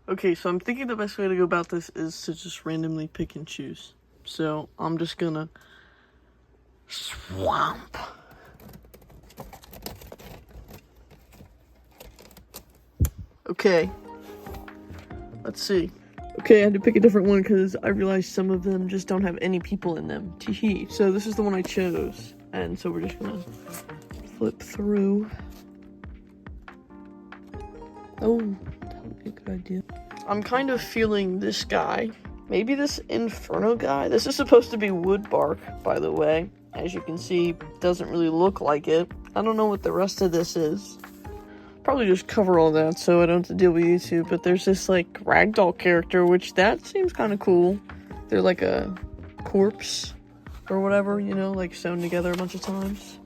Okay, so I'm thinking the best way to go about this is to just randomly pick and choose. So I'm just gonna swamp. Okay, let's see. Okay, I had to pick a different one because I realized some of them just don't have any people in them. Teehee. So this is the one I chose. And so we're just gonna flip through. Oh, that would be a good idea. I'm kind of feeling this guy. Maybe this Inferno guy. This is supposed to be wood bark, by the way. As you can see, doesn't really look like it. I don't know what the rest of this is. Probably just cover all that so I don't have to deal with YouTube. But there's this, like, ragdoll character, which that seems kind of cool. They're like a corpse or whatever, you know, like sewn together a bunch of times.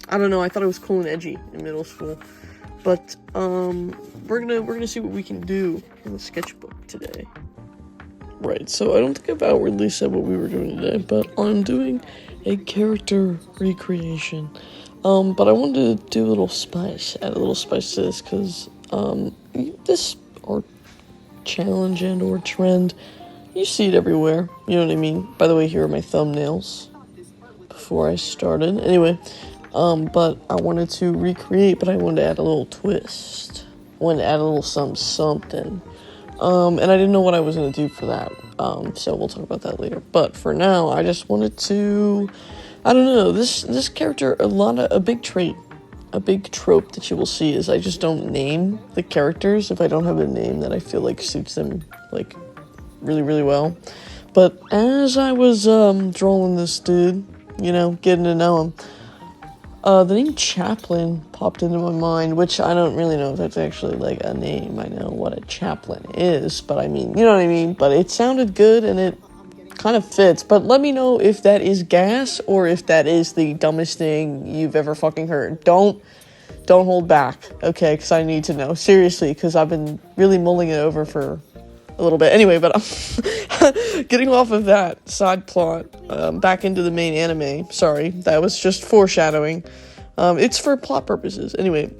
I don't know, I thought it was cool and edgy in middle school. But, we're gonna see what we can do in the sketchbook today. Right, so I don't think I've outwardly said what we were doing today, but I'm doing a character recreation. But I wanted to do a little spice, add a little spice to this, because, this art challenge and or trend, you see it everywhere, you know what I mean? By the way, here are my thumbnails before I started. Anyway, but I wanted to recreate, but I wanted to add a little twist. I wanted to add a little something. And I didn't know what I was going to do for that. So we'll talk about that later. But for now, I just wanted to, I don't know, this character, a big trait, a big trope that you will see is I just don't name the characters if I don't have a name that I feel like suits them, like, really, really well. But as I was, drawing this dude, you know, getting to know him, the name Chaplin popped into my mind, which I don't really know if that's actually, like, a name. I know what a chaplain is, but I mean, you know what I mean? But it sounded good, and it kind of fits. But let me know if that is gas, or if that is the dumbest thing you've ever fucking heard. Don't hold back, okay? Because I need to know. Seriously, because I've been really mulling it over for a little bit. Anyway, but I'm getting off of that side plot, back into the main anime. Sorry, that was just foreshadowing. It's for plot purposes. Anyway,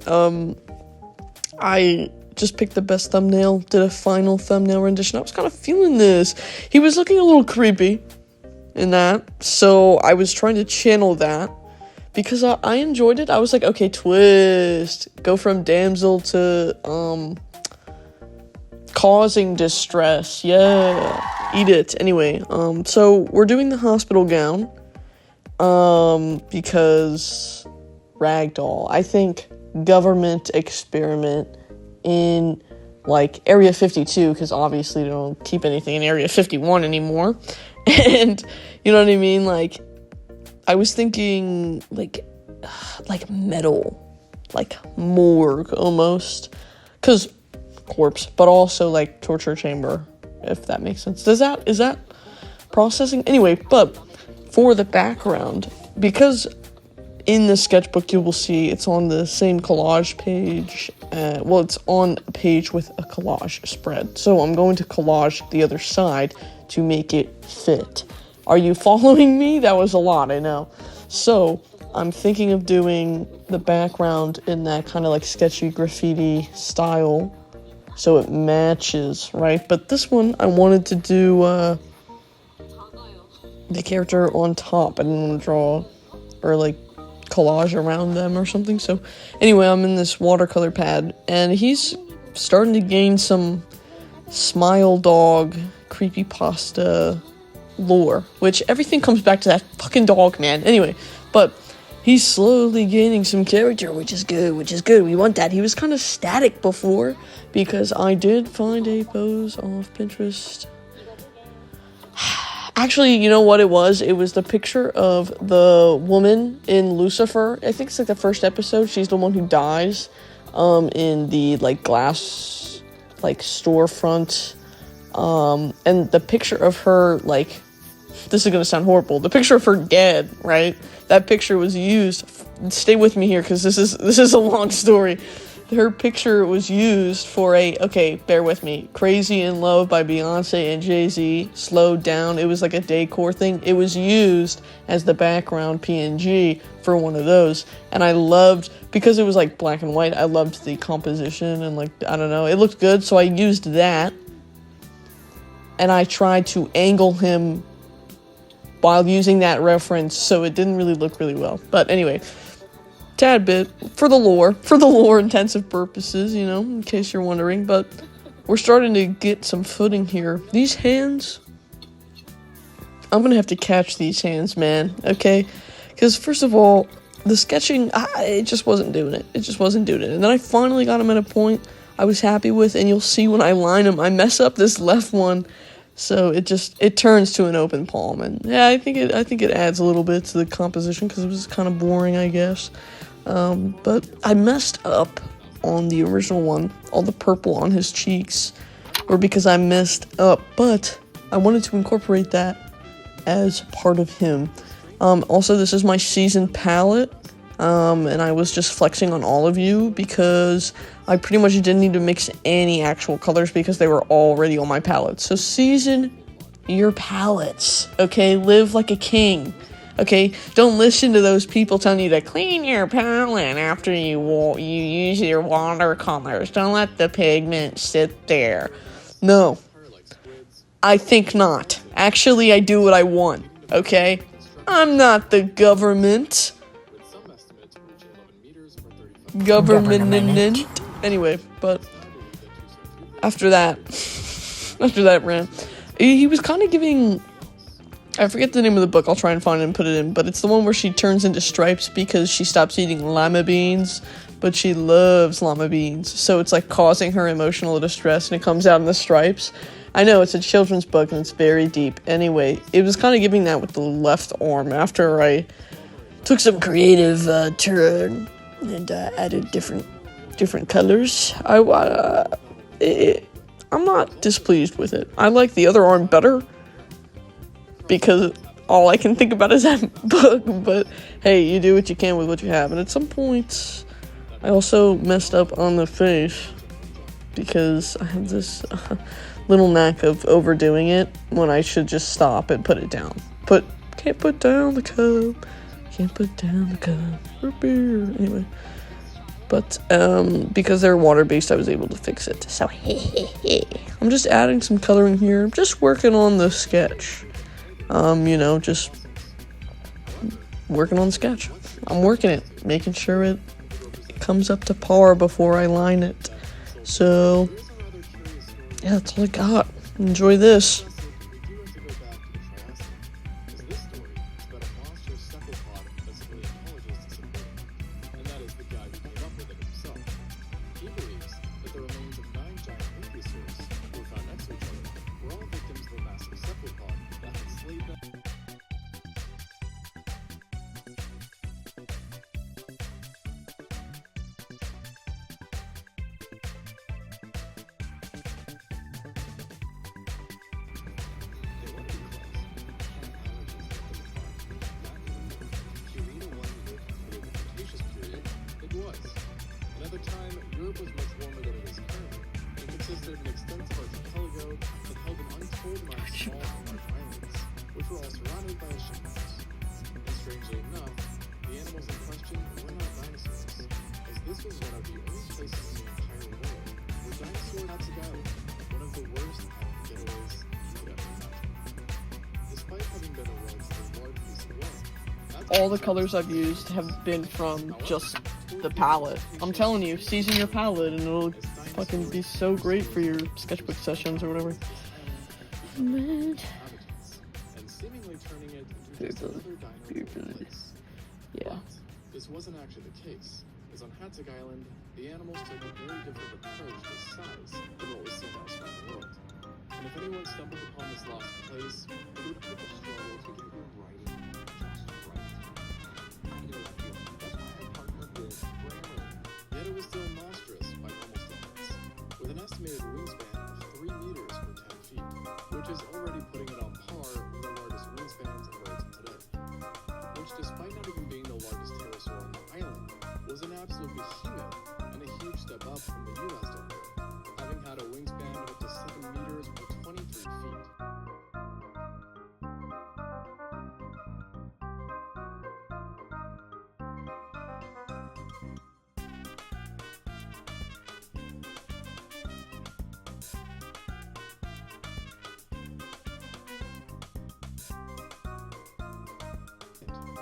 I just picked the best thumbnail, did a final thumbnail rendition. I was kind of feeling this. He was looking a little creepy in that, so I was trying to channel that because I enjoyed it. I was like, okay, twist. Go from damsel to, causing distress. Yeah, eat it. Anyway, so we're doing the hospital gown, because ragdoll. I think government experiment in, like, Area 52, because obviously they don't keep anything in Area 51 anymore, and, you know what I mean, like, I was thinking, like metal, like morgue, almost, because corpse, but also, like, torture chamber, if that makes sense. Is that processing? Anyway, but for the background, because in the sketchbook you will see it's on the same collage page, well, it's on a page with a collage spread, so I'm going to collage the other side to make it fit. Are you following me? That was a lot, I know. So I'm thinking of doing the background in that kind of, like, sketchy graffiti style, so it matches, right? But this one, I wanted to do, the character on top. I didn't want to draw, or, like, collage around them or something. So, anyway, I'm in this watercolor pad, and he's starting to gain some smile dog, creepypasta lore, which everything comes back to that fucking dog, man. Anyway, but he's slowly gaining some character, which is good. We want that. He was kind of static before, because I did find a pose off Pinterest. Actually, you know what it was? It was the picture of the woman in Lucifer. I think it's, like, the first episode. She's the one who dies, in the, like, glass, like, storefront. And the picture of her, like, this is gonna sound horrible. The picture of her dead, right? That picture was used. Stay with me here, because this is a long story. Her picture was used for okay, bear with me. Crazy in Love by Beyonce and Jay-Z, slowed down. It was like a decor thing. It was used as the background PNG for one of those. And I loved, because it was, like, black and white, I loved the composition and, like, I don't know, it looked good. So I used that and I tried to angle him while using that reference, so it didn't really look really well. But anyway, tad bit, for the lore intensive purposes, you know, in case you're wondering, but we're starting to get some footing here. These hands, I'm gonna have to catch these hands, man, okay? Because first of all, the sketching, it just wasn't doing it. It just wasn't doing it. And then I finally got them at a point I was happy with, and you'll see when I line them, I mess up this left one, so it turns to an open palm. And yeah, I think it adds a little bit to the composition because it was kind of boring, I guess. But I messed up on the original one. All the purple on his cheeks were because I messed up, but I wanted to incorporate that as part of him. Also, this is my season palette, and I was just flexing on all of you because I pretty much didn't need to mix any actual colors because they were already on my palette. So season your palettes, okay? Live like a king, okay? Don't listen to those people telling you to clean your palette after you use your watercolors. Don't let the pigment sit there. No, I think not. Actually, I do what I want, okay? I'm not the government. Government. Anyway, but after that rant, he was kind of giving, I forget the name of the book, I'll try and find it and put it in, but it's the one where she turns into stripes because she stops eating lima beans, but she loves lima beans, so it's like causing her emotional distress, and it comes out in the stripes. I know, it's a children's book, and it's very deep. Anyway, it was kind of giving that with the left arm after I took some creative turn and added different colors. I'm not displeased with it. I like the other arm better because all I can think about is that book, but hey, you do what you can with what you have. And at some point, I also messed up on the face because I have this little knack of overdoing it when I should just stop and put it down. Can't put down the cup. Can't put down the cup for beer. Anyway. But, because they're water-based, I was able to fix it. So, I'm just adding some coloring here. I'm just working on the sketch. You know, just working on the sketch. I'm working it, making sure it comes up to par before I line it. So, yeah, that's all I got. Enjoy this. Another time, Europe was much warmer than it is currently. It consisted of an extensive archipelago that held an untold amount of small and large islands, which were all surrounded by oceans. And strangely enough, the animals in question were not dinosaurs, as this was one of the only places in the entire world where dinosaurs had to go, one of the worst getaways you could ever imagine. Despite having been a relatively large piece of work, All the colors I've used have been from just the palette. I'm telling you, season your palette and it'll fucking be so great for your sketchbook sessions or whatever. and seemingly turning it into just another dino place. Yeah. But this wasn't actually the case, as on Hattig Island, the animals took a very different approach to size than what was seen elsewhere in the world. And if anyone stumbled upon this lost place, it would take a struggle to get your writing just right. I know that feeling. That's why I partnered with Grammar. Yet it was still monstrous by normal standards, with an estimated wingspan of 3 meters for 10 feet, which is already putting it on par with the largest wingspans of birds today. Which, despite not even being the largest pterosaur on the island, was an absolute behemoth and a huge step up from the U.S. dolphin, having had a wingspan of up to 7 meters or 23 feet.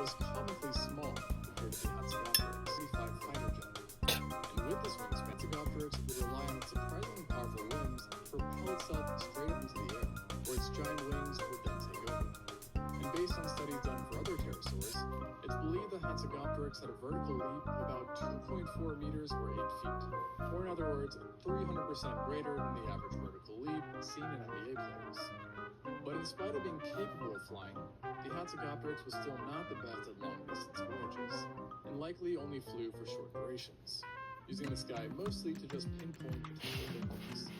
was comically small compared to the Hatzegopteryx C5 fighter jet. And with this wingspan, Hatzegopteryx would rely on its surprisingly powerful limbs to propel itself straight up into the air, where its giant wings would then take over. And based on studies done for other pterosaurs, it's believed that Hatzegopteryx had a vertical leap of about 2.4 meters or 8 feet, or in other words, 300% greater than the average vertical leap seen in NBA players. But in spite of being capable of flying, the Hatzegopteryx was still not the best at long-distance voyages, and likely only flew for short durations, using the sky mostly to just pinpoint potential victims.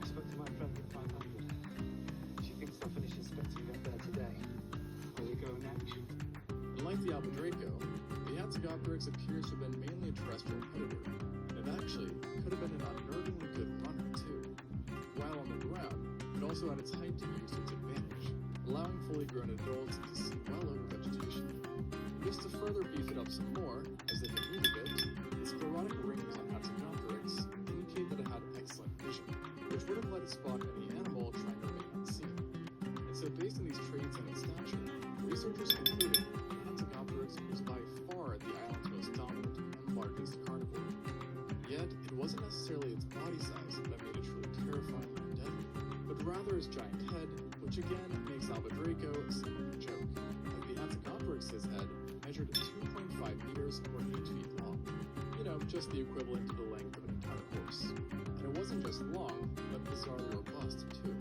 I spoke to my friend at 500. She thinks they'll finish inspecting up there today. Where they go next? Unlike the Albadraco, the Hatzegopteryx appears to have been mainly a terrestrial predator, and it actually could have been an unnervingly good runner too. While on the ground, it also had its height to use to its advantage, allowing fully grown adults to see well over vegetation. Just to further beef it up some more, as if it needed it, the sclerotic rings on Hatzegopteryx indicate that it had excellent vision, which would have let it spot any animal trying to remain unseen. And so based on these traits and its stature, researchers concluded Hatzegopteryx was by far the island's most dominant and largest carnivore. Yet, it wasn't necessarily its body size that made it truly terrifying and deadly, but rather its giant head, which again makes Albadraco seem like a joke, like the Hatzegopteryx's head measured 2.5 meters or 8 feet long. You know, just the equivalent to the length of an entire horse. And it wasn't just long, but bizarrely robust too.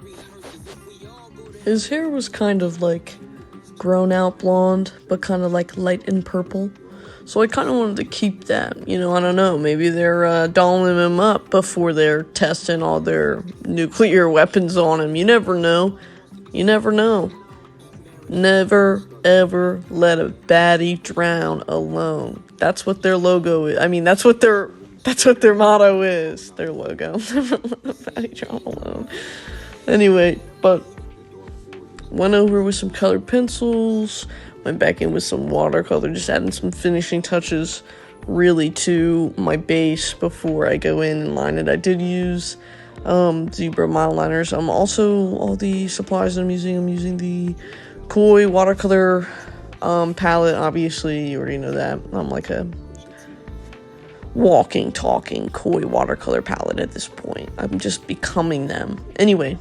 His hair was kind of like grown out blonde, but kind of like light and purple. So I kind of wanted to keep that. You know, I don't know. Maybe they're dolling him up before they're testing all their nuclear weapons on him. You never know. You never know. Never, ever let a baddie drown alone. That's what their logo is. I mean, that's what their motto is. Their logo. Never let a baddie drown alone. Anyway, but went over with some colored pencils, went back in with some watercolor, just adding some finishing touches really to my base before I go in and line it. I did use zebra mile liners. Also, all the supplies that I'm using the Koi watercolor palette. Obviously, you already know that. I'm like a walking, talking Koi watercolor palette at this point. I'm just becoming them. Anyway,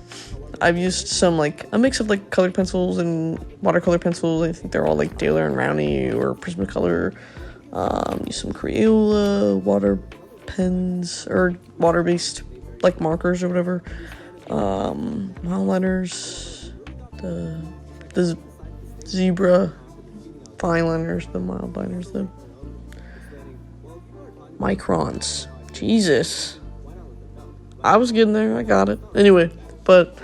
I've used some, like, a mix of, like, colored pencils and watercolor pencils. I think they're all, like, Daler and Rowney or Prismacolor. Use some Crayola water pens, or water-based, like, markers or whatever. Mile liners, the zebra fine liners, the mild liners, the microns. Jesus. I was getting there. I got it. Anyway, but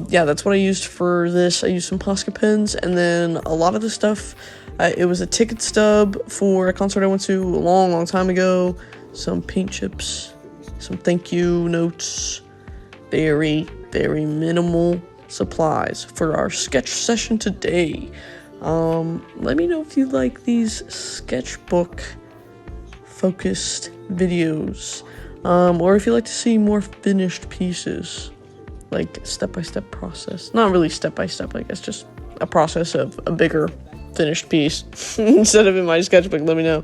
yeah, that's what I used for this. I used some Posca pens, and then a lot of the stuff, it was a ticket stub for a concert I went to a long time ago, some paint chips, some thank you notes, very minimal supplies for our sketch session today. Let me know if you like these sketchbook focused videos, or if you like to see more finished pieces, like step-by-step process. Not really step-by-step, I guess, just a process of a bigger finished piece instead of in my sketchbook. Let me know.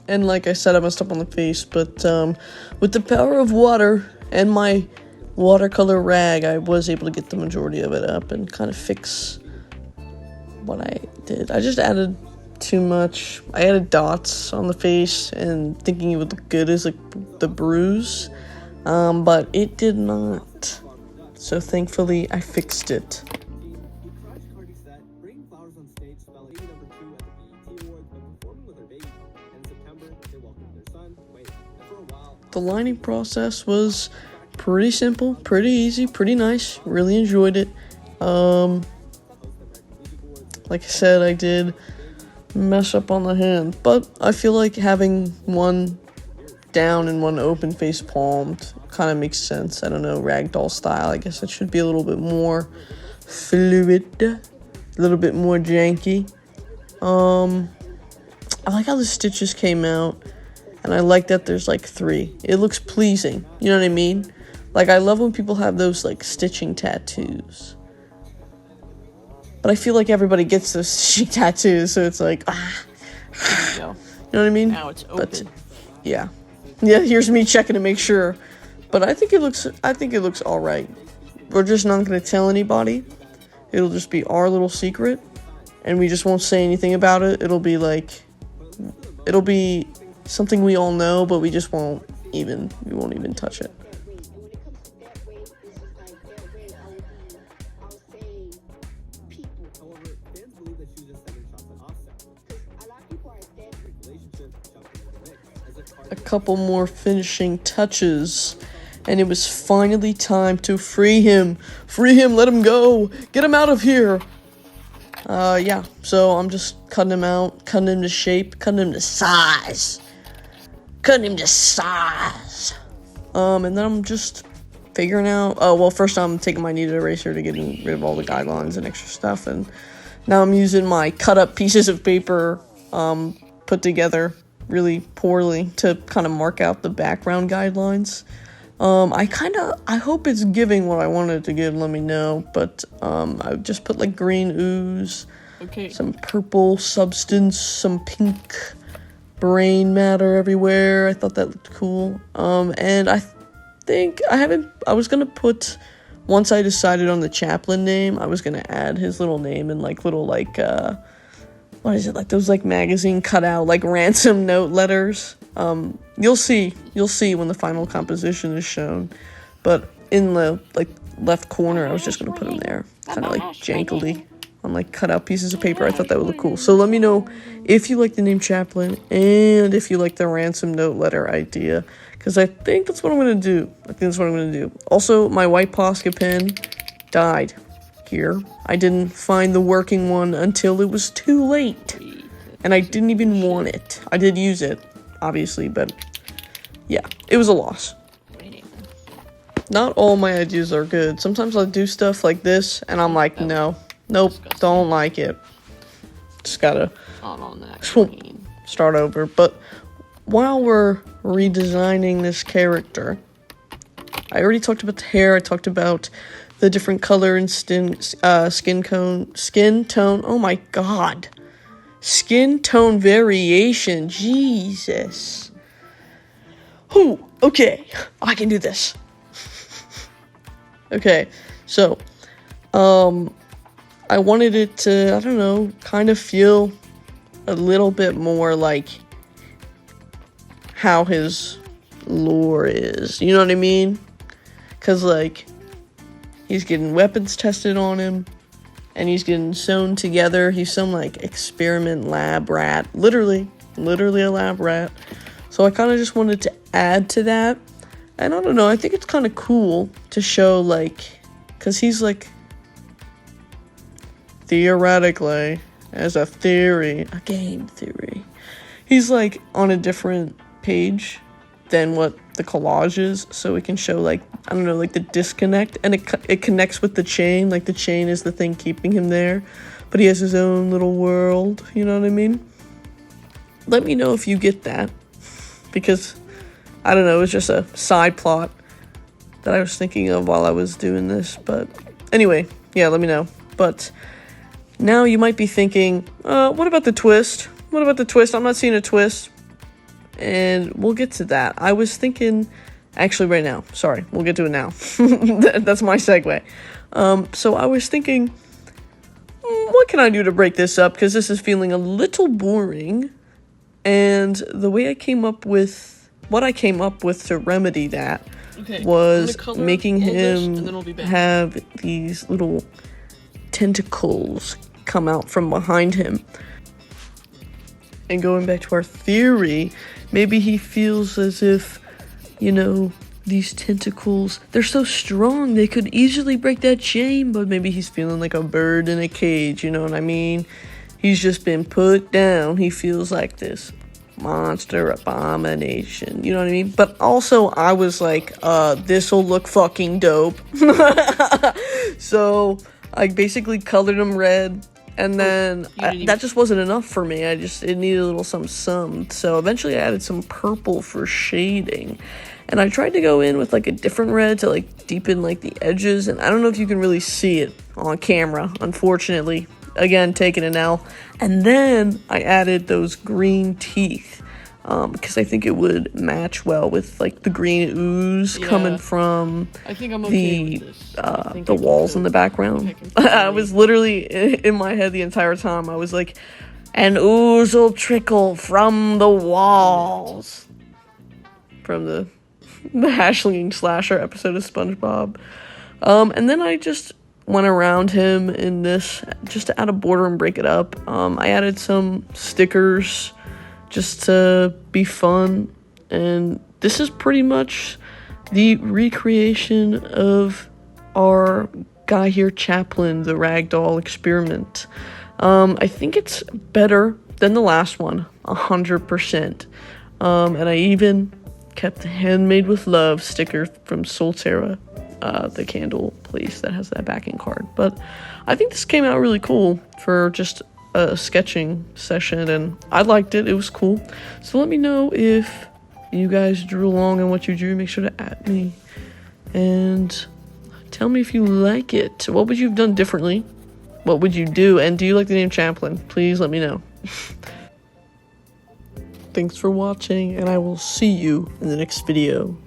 And like I said, I messed up on the face, but with the power of water and my watercolor rag, I was able to get the majority of it up and kind of fix what I did. I just added too much. I added dots on the face and thinking it would look good as like the bruise, but it did not. So thankfully I fixed it. The lining process was pretty simple, pretty easy, pretty nice. Really enjoyed it. Like I said, I did mess up on the hand, but I feel like having one down and one open face palmed kind of makes sense. I don't know, ragdoll style. I guess it should be a little bit more fluid, a little bit more janky. I like how the stitches came out And I like that there's like 3. It looks pleasing. You know what I mean? Like, I love when people have those, like, stitching tattoos. But I feel like everybody gets those stitching tattoos, so it's like, There you go. You know what I mean? Now it's open. But, yeah. Yeah, here's me checking to make sure. But I think it looks all right. We're just not going to tell anybody. It'll just be our little secret. And we just won't say anything about it. It'll be something we all know, but we just won't even touch it. A couple more finishing touches, and it was finally time to free him. Free him, let him go. Get him out of here. Yeah, so I'm just cutting him out, cutting him to shape, cutting him to size. Cutting him to size. And then I'm just figuring out, well, first I'm taking my kneaded eraser to get rid of all the guidelines and extra stuff, and now I'm using my cut up pieces of paper, put together really poorly to kind of mark out the background guidelines. I hope it's giving what I wanted to give, let me know, but, I just put, like, green ooze, Okay. some purple substance, some pink brain matter everywhere. I thought that looked cool. And I think, I was gonna put, once I decided on the Chaplin name, I was gonna add his little name and, like, little, like, what is it, like those, like, magazine cutout, like, ransom note letters. You'll see when the final composition is shown, but in the, like, left corner, I was just gonna put him there, kind of, like, jankily, on, like, cut out pieces of paper. I thought that would look cool. So let me know if you like the name Chaplin, and if you like the ransom note letter idea, because I think that's what I'm gonna do. Also, my white Posca pen died here. I didn't find the working one until it was too late, and I didn't even want it. I did use it, obviously, but yeah, it was a loss. Not all my ideas are good. Sometimes I'll do stuff like this, and I'm like, nope, don't like it. Just gotta On that start over. But while we're redesigning this character, I already talked about the hair. I talked about the different color and skin tone. Oh my god. Skin tone variation. Jesus. Whew. Okay. I can do this. Okay. So, I wanted it to, I don't know, kind of feel a little bit more like how his lore is. You know what I mean? Because, like, he's getting weapons tested on him, and he's getting sewn together. He's some, like, experiment lab rat. Literally a lab rat. So I kind of just wanted to add to that. And I don't know, I think it's kind of cool to show, like, because he's, like, theoretically, as a theory, a game theory, he's, like, on a different page than what the collage is, so we can show, like, I don't know, like, the disconnect, and it connects with the chain, like, the chain is the thing keeping him there, but he has his own little world, you know what I mean? Let me know if you get that, because, I don't know, it was just a side plot that I was thinking of while I was doing this, but anyway, yeah, let me know. But now you might be thinking, what about the twist? What about the twist? I'm not seeing a twist. And we'll get to that. I was thinking, actually right now, sorry, we'll get to it now. That's my segue. So I was thinking, what can I do to break this up? Because this is feeling a little boring. And the way I came up with, what I came up with to remedy that was making him have these little tentacles come out from behind him. And going back to our theory, maybe he feels as if, you know, these tentacles, they're so strong, they could easily break that chain, but maybe he's feeling like a bird in a cage, you know what I mean? He's just been put down. He feels like this monster abomination, you know what I mean? But also, I was like, this'll look fucking dope. So, I basically colored him red, And then didn't that just wasn't enough for me. It needed a little some. So eventually I added some purple for shading. And I tried to go in with like a different red to like deepen like the edges. And I don't know if you can really see it on camera, unfortunately. Again, taking an L. And then I added those green teeth. Because I think it would match well with like the green ooze coming from I think I'm okay with this. the walls in the background. I was literally in my head the entire time. I was like, an ooze will trickle from the walls. From the Hashling Slasher episode of SpongeBob. And then I just went around him in this just to add a border and break it up. I added some stickers just to be fun, and this is pretty much the recreation of our guy here, Chaplin, the ragdoll experiment. I think it's better than the last one, 100%. And I even kept the Handmade with Love sticker from Solterra, the candle place that has that backing card. But I think this came out really cool for just a sketching session, and I liked it. It was cool. So let me know if you guys drew along and what you drew. Make sure to @ me and tell me if you like it. What would you have done differently? What would you do? And do you like the name Chaplin? Please let me know. Thanks for watching, and I will see you in the next video.